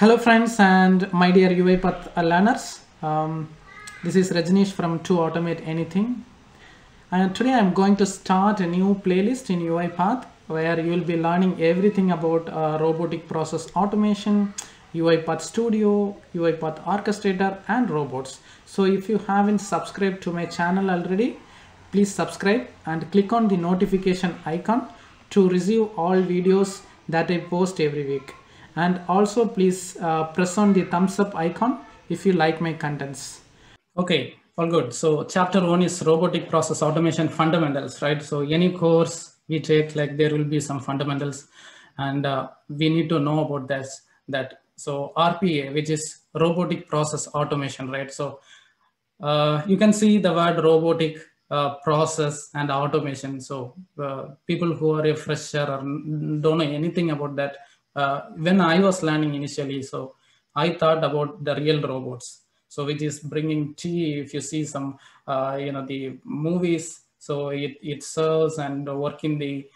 Hello friends and my dear UiPath learners. This is Rajneesh from To Automate Anything. And today I'm going to start a new playlist in UiPath where you will be learning everything about robotic process automation, UiPath Studio, UiPath Orchestrator and robots. So if you haven't subscribed to my channel already, please subscribe and click on the notification icon to receive all videos that I post every week. And also please press on the thumbs up icon if you like my contents. Okay, all good. So chapter 1 is robotic process automation fundamentals, right? So any course we take, like there will be some fundamentals and we need to know about that. So RPA, which is robotic process automation, right? So you can see the word robotic process and automation. So people who are a fresher or don't know anything about that, when I was learning initially, so I thought about the real robots. So which is bringing tea. If you see some, the movies, so it serves and work in the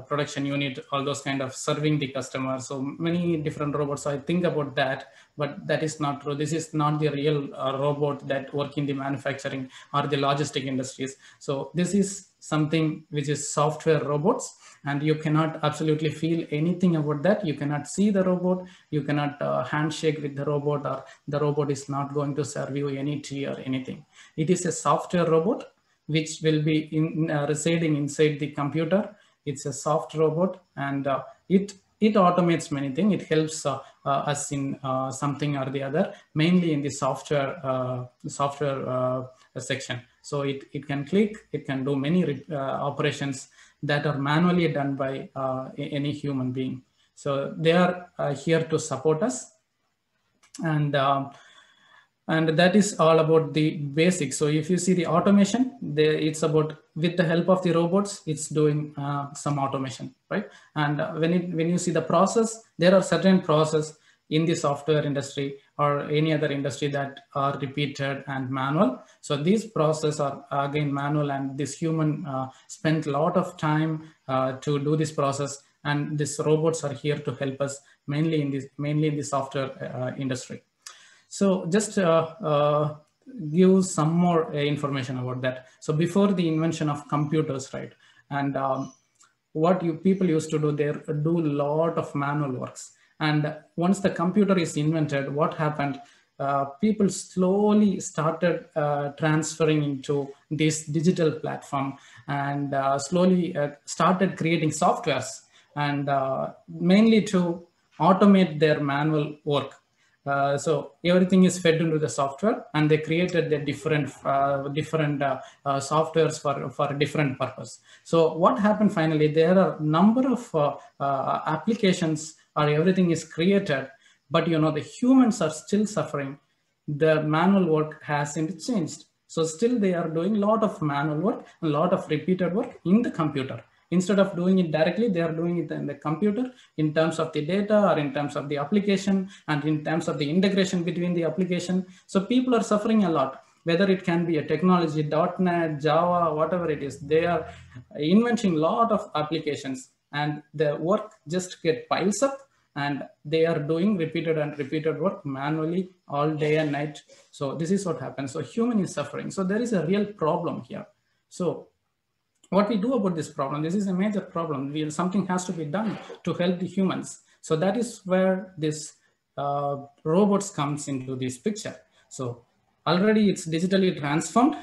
production unit, all those kind of serving the customer. So many different robots. I think about that, but that is not true. This is not the real robot that work in the manufacturing or the logistic industries. So this is something which is software robots, and you cannot absolutely feel anything about that. You cannot see the robot, you cannot handshake with the robot, or the robot is not going to serve you any tea or anything. It is a software robot which will be residing inside the computer. It's a soft robot, and it automates many things. It helps us in something or the other, mainly in the software section. So it can click, it can do many operations that are manually done by any human being. So they are here to support us, and that is all about the basics. So if you see the automation, it's about, with the help of the robots, it's doing some automation, right? And when you see the process, there are certain process in the software industry or any other industry that are repeated and manual. So these processes are again manual, and this human spent a lot of time to do this process, and these robots are here to help us mainly in the software industry. So just give some more information about that. So before the invention of computers, right, and what people used to do, they do a lot of manual works. And once the computer is invented, what happened? People slowly started transferring into this digital platform, and slowly started creating softwares, and mainly to automate their manual work. So everything is fed into the software, and they created the different softwares for different purpose. So what happened finally? There are number of applications, or everything is created, but the humans are still suffering. The manual work hasn't changed. So still they are doing a lot of manual work, a lot of repeated work in the computer. Instead of doing it directly, they are doing it in the computer in terms of the data, or in terms of the application, and in terms of the integration between the application. So people are suffering a lot, whether it can be a technology, .NET, Java, whatever it is. They are inventing a lot of applications, and the work just get piles up, and they are doing repeated work manually all day and night. So this is what happens. So human is suffering. So there is a real problem here. So what we do about this problem? This is a major problem. Something has to be done to help the humans. So that is where this robots comes into this picture. So already it's digitally transformed,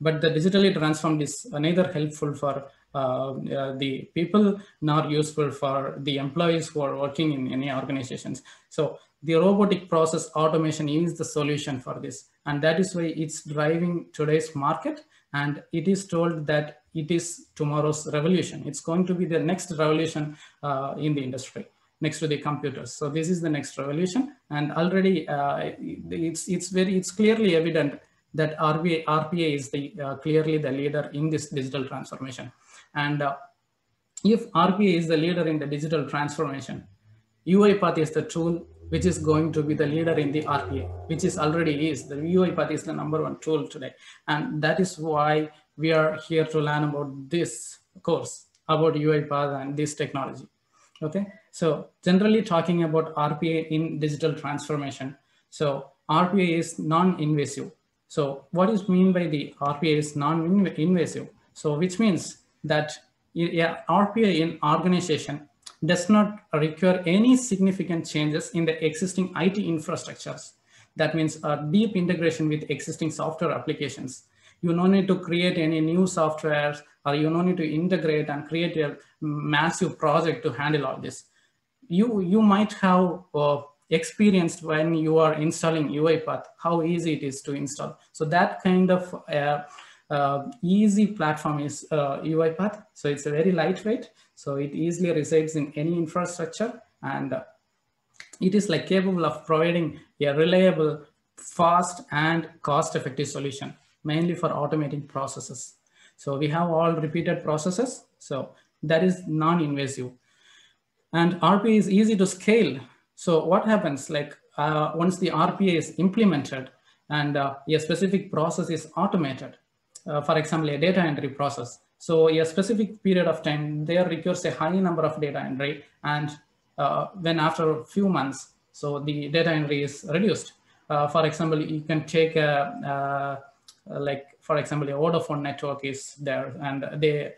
but the digitally transformed is neither helpful for the people nor useful for the employees who are working in any organizations. So the robotic process automation is the solution for this, and that is why it's driving today's market. And it is told that it is tomorrow's revolution. It's going to be the next revolution in the industry, next to the computers. So this is the next revolution, and already it's clearly evident that RPA is clearly the leader in this digital transformation. And if RPA is the leader in the digital transformation, UiPath is the tool which is going to be the leader in the RPA, which is already is. The UiPath is the #1 tool today. And that is why we are here to learn about this course, about UiPath and this technology. Okay, so generally talking about RPA in digital transformation. So RPA is non-invasive. So what is mean by the RPA is non-invasive? So which means that RPA in organization does not require any significant changes in the existing IT infrastructures. That means a deep integration with existing software applications. You no need to create any new software, or you no need to integrate and create a massive project to handle all this. You might have experienced when you are installing UiPath, how easy it is to install. So that kind of easy platform is UiPath. So it's a very lightweight. So it easily resides in any infrastructure, and it is like capable of providing a reliable, fast, and cost-effective solution, mainly for automating processes. So we have all repeated processes. So that is non-invasive. And RPA is easy to scale. So what happens, like once the RPA is implemented and a specific process is automated, for example, a data entry process. So a specific period of time, there requires a high number of data entry, and when after a few months, so the data entry is reduced. For example, you can take like, for example, a Vodafone network is there, and they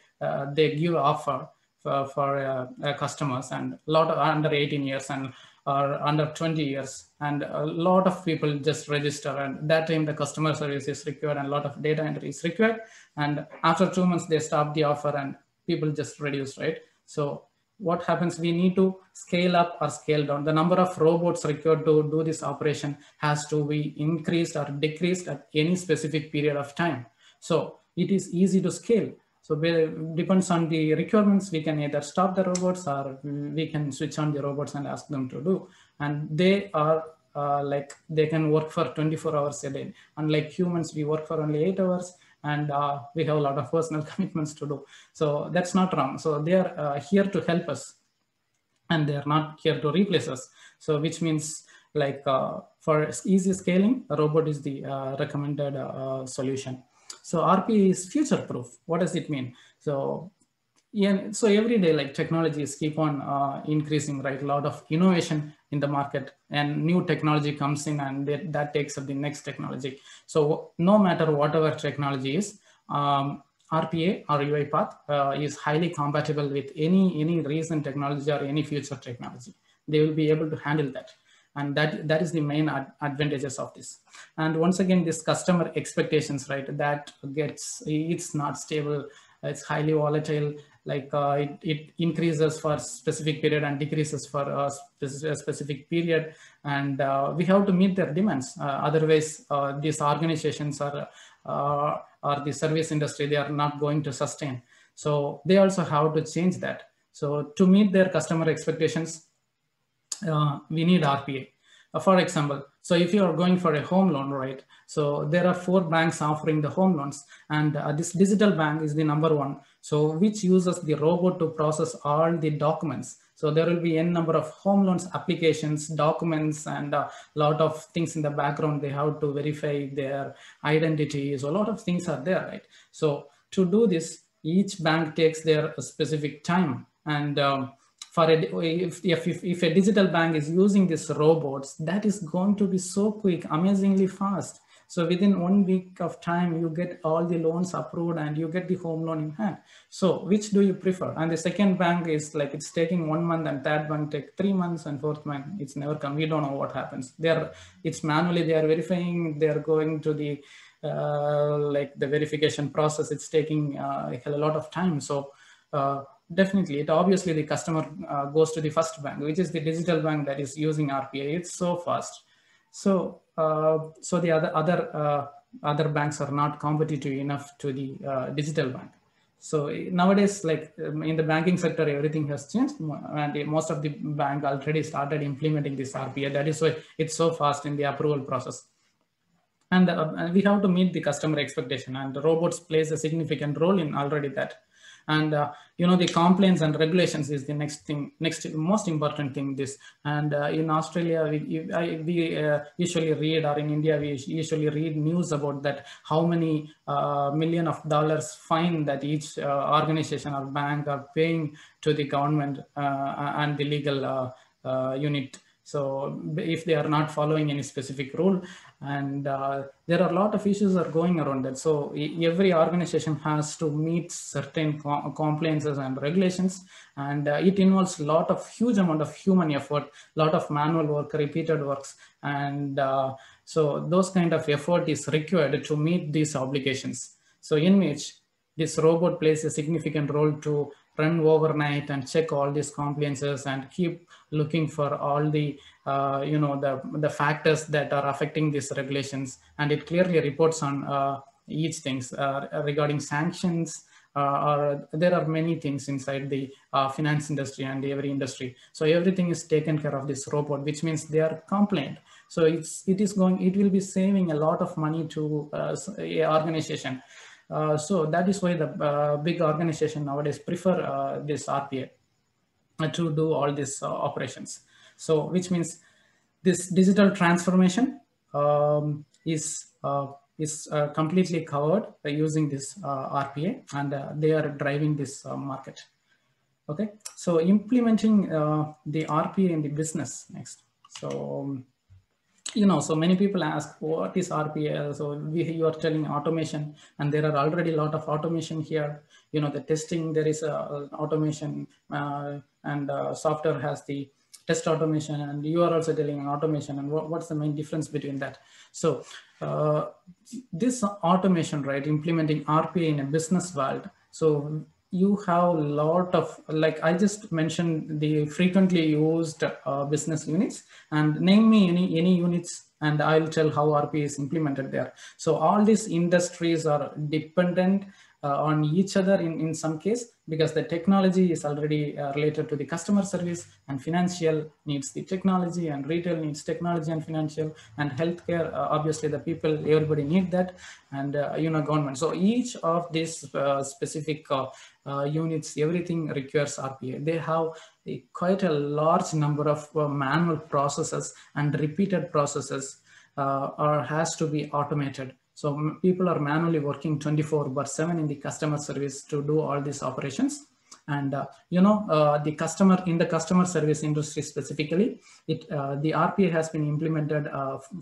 give offer for customers, and a lot of under 18 years and or under 20 years, and a lot of people just register, and that time the customer service is required and a lot of data entry is required, and after 2 months they stop the offer and people just reduce, right? So what happens, we need to scale up or scale down. The number of robots required to do this operation has to be increased or decreased at any specific period of time. So it is easy to scale. So depends on the requirements, we can either stop the robots or we can switch on the robots and ask them to do. And they are like, they can work for 24 hours a day. Unlike humans, we work for only 8 hours, and we have a lot of personal commitments to do. So that's not wrong. So they are here to help us, and they are not here to replace us. So which means, like for easy scaling, a robot is the recommended solution. So RPA is future proof. What does it mean? So yeah, so every day, like, technologies keep on increasing, right? A lot of innovation in the market, and new technology comes in, and that takes up the next technology. So no matter whatever technology is, RPA or UiPath is highly compatible with any recent technology or any future technology. They will be able to handle that. And that is the main advantages of this. And once again, this customer expectations, right, that it's not stable, it's highly volatile. Like it increases for specific period and decreases for a specific period, and we have to meet their demands. Otherwise, these organizations or the service industry, they are not going to sustain. So they also have to change that. So to meet their customer expectations, we need RPA. For example, so if you are going for a home loan, right? So there are 4 banks offering the home loans, and this digital bank is the number one. So which uses the robot to process all the documents. So there will be n number of home loans applications, documents, and a lot of things in the background. They have to verify their identity. So a lot of things are there, right? So to do this, each bank takes their specific time, and if a digital bank is using these robots, that is going to be so quick, amazingly fast. So within 1 week of time, you get all the loans approved and you get the home loan in hand. So which do you prefer? And the second bank is like, it's taking 1 month, and third bank take 3 months, and fourth bank, it's never come. We don't know what happens. It's manually, they are verifying, they are going to the like the verification process. It's taking a lot of time. So definitely, obviously the customer goes to the first bank, which is the digital bank that is using RPA. It's so fast. So so the other banks are not competitive enough to the digital bank. So nowadays, like in the banking sector, everything has changed, and most of the bank already started implementing this RPA. That is why it's so fast in the approval process. And we have to meet the customer expectation, and the robots plays a significant role in already that. And the compliance and regulations is the next most important thing. This, and in Australia we usually read, or in India we usually read news about that, how many million of dollars fine that each organization or bank are paying to the government and the legal unit. So if they are not following any specific rule, and there are a lot of issues are going around that. So every organization has to meet certain compliances and regulations, and it involves huge amount of human effort, lot of manual work, repeated works, and so those kind of effort is required to meet these obligations. So in which this robot plays a significant role to run overnight and check all these compliances and keep looking for all the the factors that are affecting these regulations, and it clearly reports on each things regarding sanctions, or there are many things inside the finance industry and every industry. So everything is taken care of this robot, which means they are compliant. So it will be saving a lot of money to a organization. So that is why the big organization nowadays prefer this RPA to do all these operations. So which means this digital transformation is completely covered by using this RPA, and they are driving this market. Okay, so implementing the RPA in the business next. So so many people ask, what is RPA? So you are telling automation, and there are already a lot of automation here. The testing, there is automation, and software has the test automation, and you are also telling automation. And what's the main difference between that? So this automation, right, implementing RPA in a business world. So you have a lot of, like I just mentioned, the frequently used business units, and name me any units, and I'll tell how RPA is implemented there. So all these industries are dependent on each other in some case, because the technology is already related to the customer service, and financial needs the technology, and retail needs technology and financial, and healthcare, obviously the people, everybody need that, and government. So each of these specific units, everything requires RPA. They have quite a large number of manual processes and repeated processes has to be automated. So people are manually working 24/7 in the customer service to do all these operations. And the customer service industry specifically, the RPA has been implemented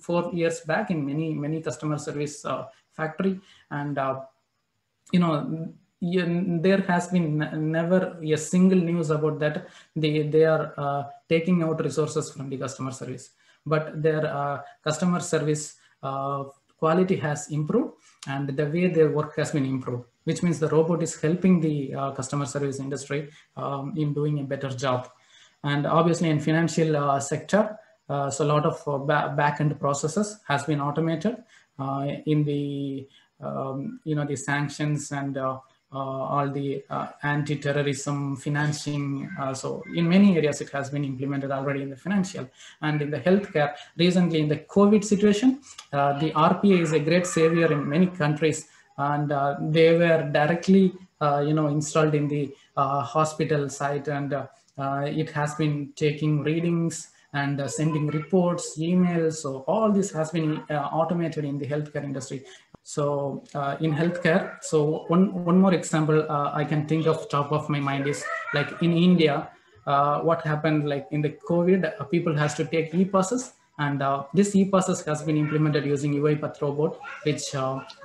4 years back in many customer service factory, and there has been never a single news about that they are taking out resources from the customer service, but their customer service quality has improved, and the way their work has been improved, which means the robot is helping the customer service industry in doing a better job. And obviously in financial sector, so a lot of back-end processes has been automated in the the sanctions and all the anti-terrorism financing. So in many areas it has been implemented already in the financial. And in the healthcare, recently in the COVID situation, the RPA is a great savior in many countries, and they were directly installed in the hospital site, and it has been taking readings and sending reports, emails. So all this has been automated in the healthcare industry. So in healthcare, so one more example I can think of top of my mind is, like in India, what happened, like in the COVID, people has to take e-passes, and this e-passes has been implemented using UiPath robot, which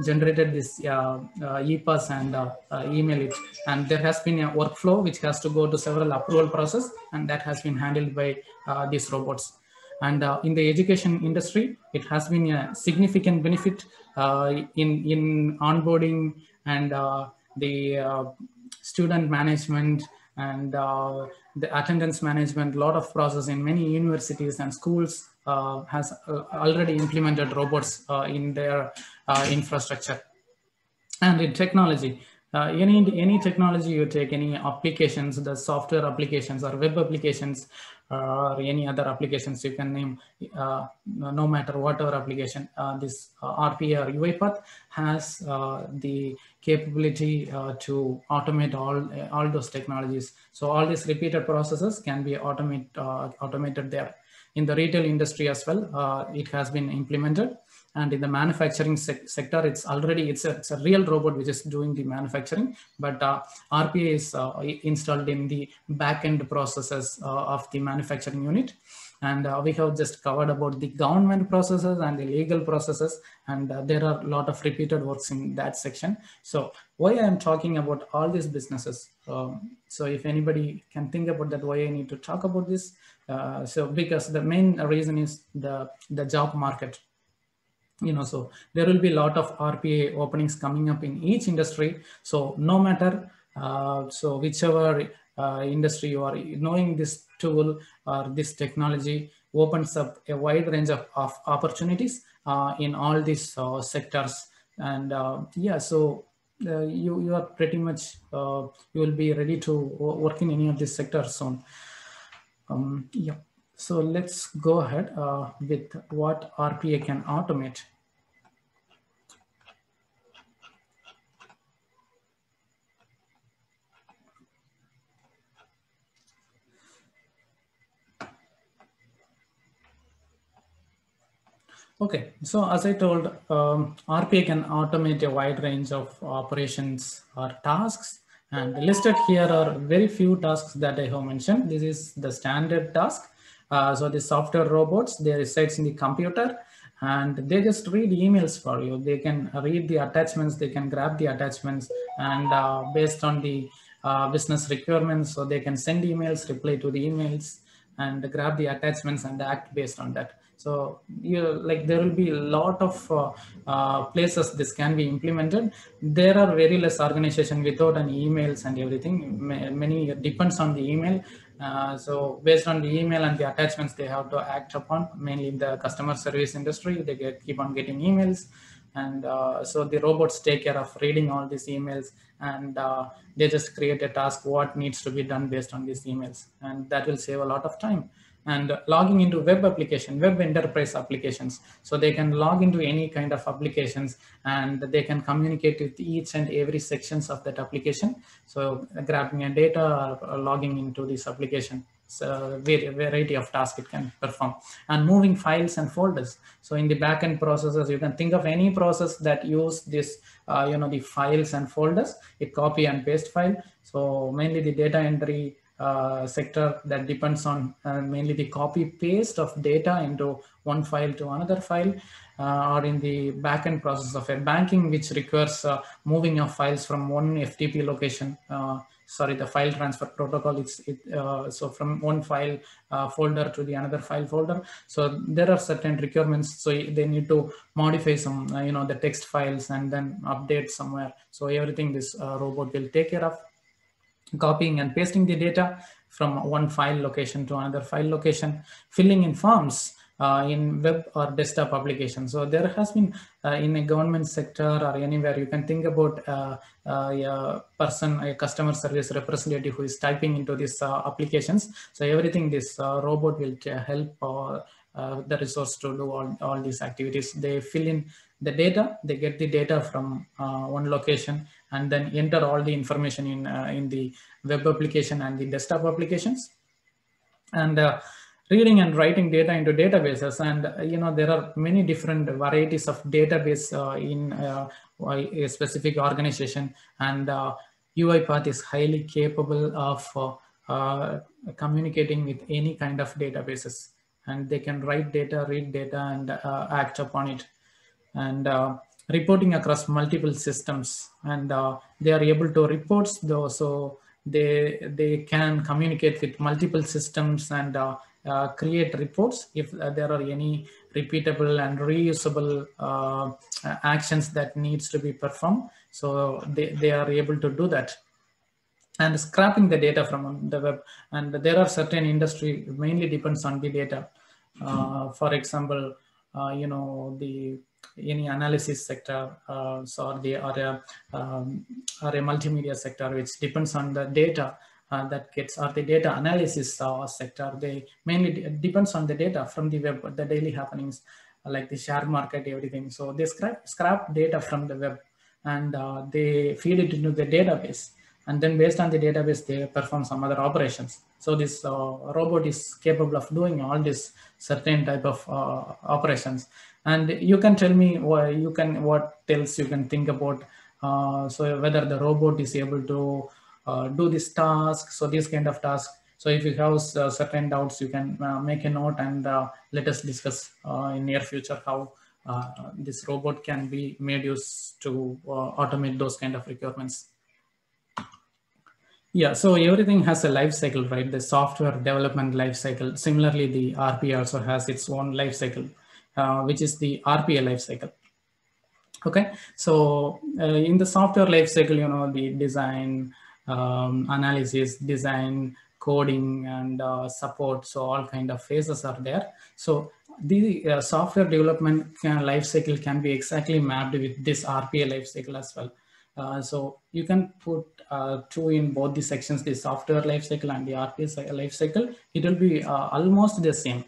generated this e-pass and email it. And there has been a workflow which has to go to several approval process, and that has been handled by these robots. And in the education industry, it has been a significant benefit in onboarding and the student management and the attendance management. A lot of process in many universities and schools has already implemented robots in their infrastructure. And in technology, Any technology you take, any applications, the software applications or web applications, or any other applications you can name, no matter whatever application, this RPA or UiPath has the capability to automate all those technologies. So all these repeated processes can be automated there. In the retail industry as well, it has been implemented. And in the manufacturing sector, it's a real robot which is doing the manufacturing, but RPA is installed in the back-end processes of the manufacturing unit. And we have just covered about the government processes and the legal processes, and there are a lot of repeated works in that section. So why I'm talking about all these businesses, so if anybody can think about that, why I need to talk about this, so because the main reason is the job market. So there will be a lot of RPA openings coming up in each industry. So no matter, so whichever industry you are, knowing this tool or this technology opens up a wide range of opportunities in all these sectors. And yeah, so you are pretty much, you will be ready to work in any of these sectors soon. Yeah. So let's go ahead with what RPA can automate. Okay, so as I told, RPA can automate a wide range of operations or tasks, and listed here are very few tasks that I have mentioned. This is the standard task. So the software robots, they reside in the computer, and they just read emails for you. They can read the attachments, they can grab the attachments, and based on the business requirements, so they can send emails, reply to the emails, and grab the attachments and act based on that. So there will be a lot of places this can be implemented. There are very less organization without an emails and everything. Many depends on the email. So based on the email and the attachments they have to act upon, mainly in the customer service industry, they keep on getting emails. And so the robots take care of reading all these emails, and they just create a task what needs to be done based on these emails, and that will save a lot of time. And logging into web enterprise applications, so they can log into any kind of applications, and they can communicate with each and every sections of that application. So grabbing a data or logging into this application, so variety of tasks it can perform. And moving files and folders, so in the backend processes, you can think of any process that use this the files and folders, it copy and paste file. So mainly the data entry sector, that depends on mainly the copy paste of data into one file to another file, or in the backend process of a banking, which requires moving of files from one FTP location, the file transfer protocol. So from one file folder to the another file folder. So there are certain requirements. So they need to modify some, the text files and then update somewhere. So everything this robot will take care of. Copying and pasting the data from one file location to another file location, filling in forms in web or desktop applications. So there has been in a government sector or anywhere, you can think about a customer service representative who is typing into these applications. So everything this robot will help the resource to do all these activities. They fill in the data, they get the data from one location, and then enter all the information in the web application and the desktop applications. And reading and writing data into databases, and there are many different varieties of database in a specific organization, and UiPath is highly capable of communicating with any kind of databases, and they can write data, read data, and act upon it. And reporting across multiple systems, and they are able to report those, so they can communicate with multiple systems and create reports if there are any repeatable and reusable actions that needs to be performed. So they are able to do that. And scrapping the data from the web, and there are certain industry mainly depends on the data. For example, the any analysis sector, so or a multimedia sector, which depends on the data that gets, or the data analysis sector. They mainly depends on the data from the web, the daily happenings, like the share market, everything. So they scrap data from the web, and they feed it into the database, and then based on the database they perform some other operations. So this robot is capable of doing all these certain type of operations. And you can tell me what else you can think about, so whether the robot is able to do this task, so this kind of task. So if you have certain doubts, you can make a note, and let us discuss in near future how this robot can be made use to automate those kind of requirements. Yeah, so everything has a life cycle, right? The software development life cycle. Similarly, the RPA also has its own life cycle, which is the RPA life cycle. Okay, so in the software life cycle, the design, analysis, design, coding, and support. So all kind of phases are there. So the software development life cycle can be exactly mapped with this RPA life cycle as well. So you can put two in both the sections, the software life cycle and the RPA life cycle. It will be almost the same.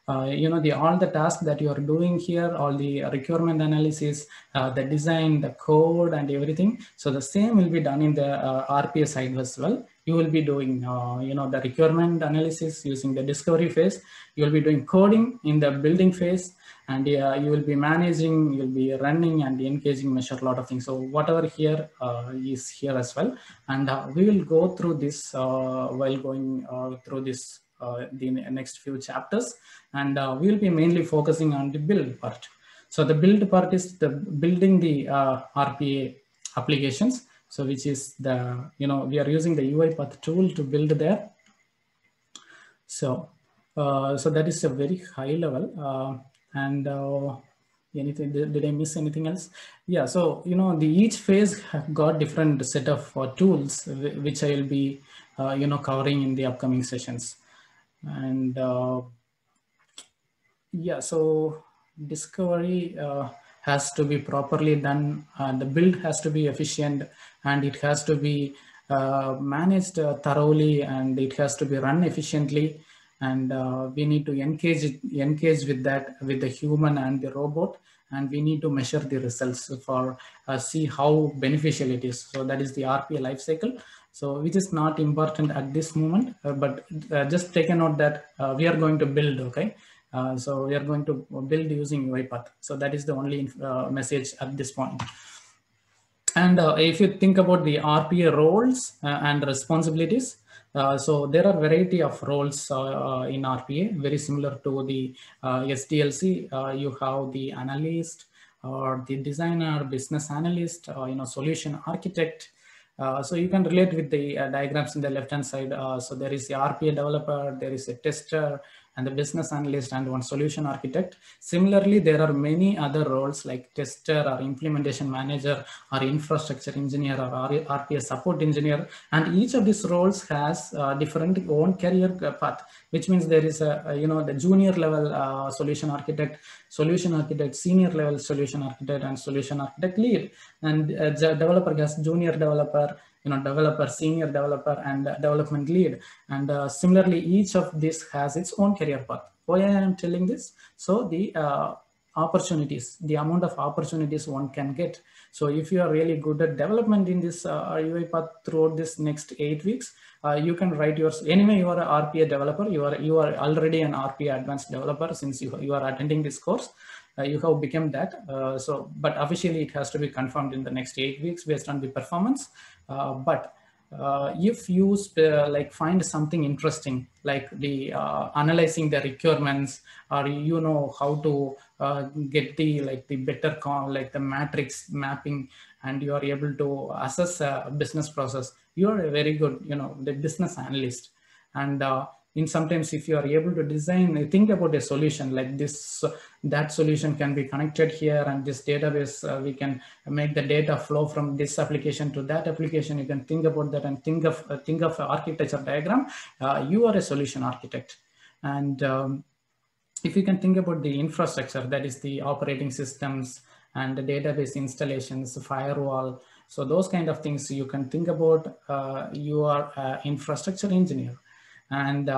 All the tasks that you are doing here, all the requirement analysis, the design, the code, and everything. So the same will be done in the RPA side as well. You will be doing, the requirement analysis using the discovery phase. You will be doing coding in the building phase, and you will be managing, you'll be running and engaging, measure a lot of things. So whatever here is here as well. And we will go through this while going through this the next few chapters, and we will be mainly focusing on the build part. So the build part is the building the RPA applications. So which is the, we are using the UiPath tool to build there. So so that is a very high level. And anything, did I miss anything else? Yeah, so each phase have got different set of tools which I will be covering in the upcoming sessions. And yeah, so discovery has to be properly done, the build has to be efficient, and it has to be managed thoroughly, and it has to be run efficiently. And we need to engage with that, with the human and the robot, and we need to measure the results for see how beneficial it is. So that is the RPA life cycle. So which is not important at this moment, but just take a note that we are going to build, okay? So we are going to build using UiPath. So that is the only message at this point. And if you think about the RPA roles and responsibilities, so there are variety of roles in RPA, very similar to the SDLC. You have the analyst, or the designer, business analyst, solution architect. So you can relate with the diagrams in the left-hand side. So there is the RPA developer, there is a tester, and the business analyst, and one solution architect. Similarly, there are many other roles like tester, or implementation manager, or infrastructure engineer, or RPA support engineer. And each of these roles has different own career path, which means there is the junior level solution architect, senior level solution architect, and solution architect lead. And the developer has junior developer, developer, senior developer, and development lead. And similarly, each of this has its own career path. Why I am telling this? So the opportunities, the amount of opportunities one can get. So if you are really good at development in this UiPath throughout this next 8 weeks, you can write yours. Anyway, you are an RPA developer. You are already an RPA advanced developer since you are attending this course. You have become that. But officially it has to be confirmed in the next 8 weeks based on the performance. But if you find something interesting, like the analyzing the requirements, or how to get the better like the matrix mapping, and you are able to assess a business process, you are a very good the business analyst. And in sometimes if you are able to design, think about a solution like this, that solution can be connected here, and this database, we can make the data flow from this application to that application. You can think about that and think of architecture diagram. You are a solution architect. And if you can think about the infrastructure, that is the operating systems and the database installations, firewall, so those kind of things you can think about. You are an infrastructure engineer, and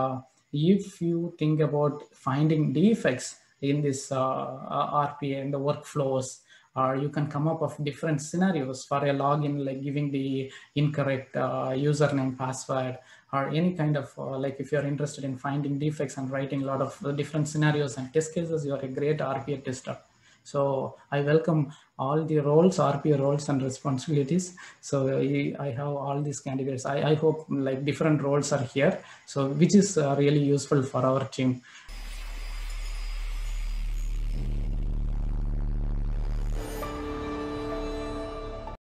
if you think about finding defects in this RPA and the workflows, or you can come up with different scenarios for a login, like giving the incorrect username, password, or any kind of like if you're interested in finding defects and writing a lot of different scenarios and test cases, you're a great RPA tester. So I welcome all the roles, RPA roles and responsibilities. So I have all these candidates. I hope like different roles are here, so which is really useful for our team.